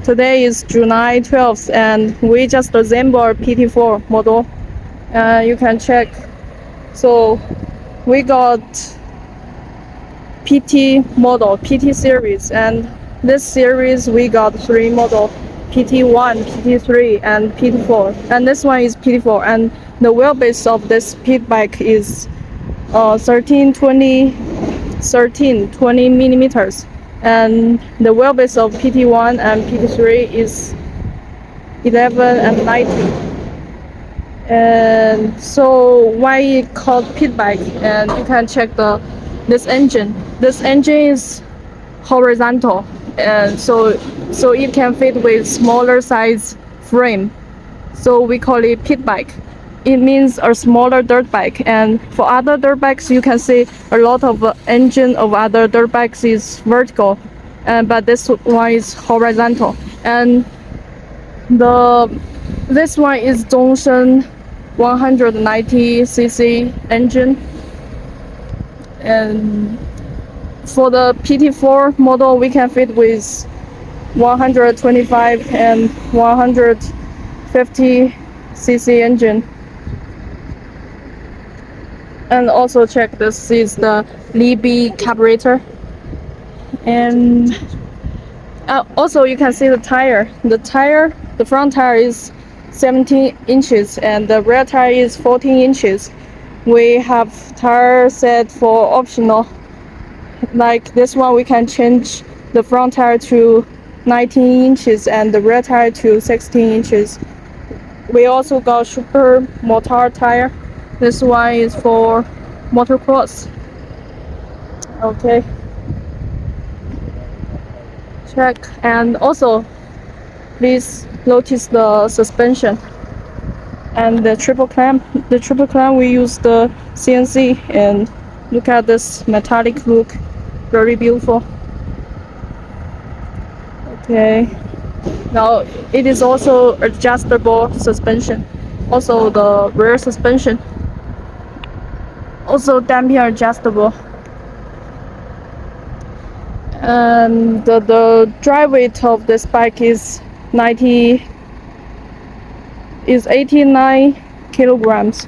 Today is July 12th and we just assembled PT4 model. You can check. So we got PT model, PT series, and this series we got 3 model, PT1, PT3, and PT4. And this one is PT4, and the wheelbase of this pit bike is 1320 millimeters, and the wheelbase of PT1 and PT3 is 11 and 90. And so why it called pit bike? And you can check this engine. This engine is horizontal, and so it can fit with smaller size frame. So we call it pit bike. It means a smaller dirt bike. And for other dirt bikes, you can see a lot of engine of other dirt bikes is vertical, but this one is horizontal. And this one is Dongsheng 190cc engine. And for the PT4 model, we can fit with 125 and 150cc engine. And also check, this is the Libby carburetor. And also you can see the tire. The front tire is 17 inches and the rear tire is 14 inches. We have tire set for optional. Like this one, we can change the front tire to 19 inches and the rear tire to 16 inches. We also got Supermotard tire. This one is for motocross. Okay. Check. And also, please notice the suspension and the triple clamp. The triple clamp, we use the CNC, and look at this metallic look, very beautiful. Okay. Now it is also adjustable suspension. Also the rear suspension, also damping adjustable. And the dry weight of this bike is 89 kilograms,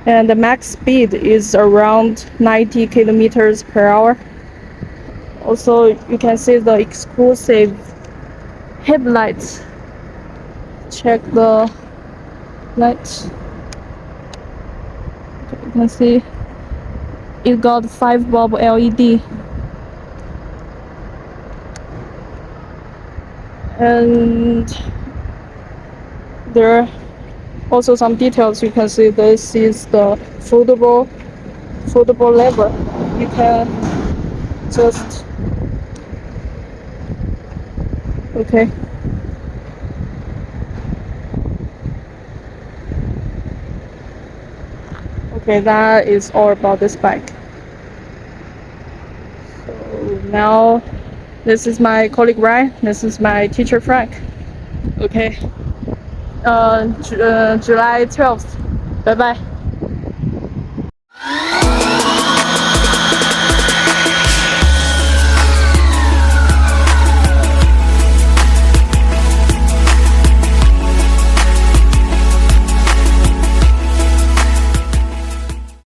and the max speed is around 90 kilometers per hour. Also you can see the exclusive headlights. Check the lights. You can see it got 5 bulb LED. And there are also some details. You can see this is the foldable lever. You can just okay. Okay, that is all about this bike. So now this is my colleague Ryan. This is my teacher Frank. Okay. July 12th. Bye bye.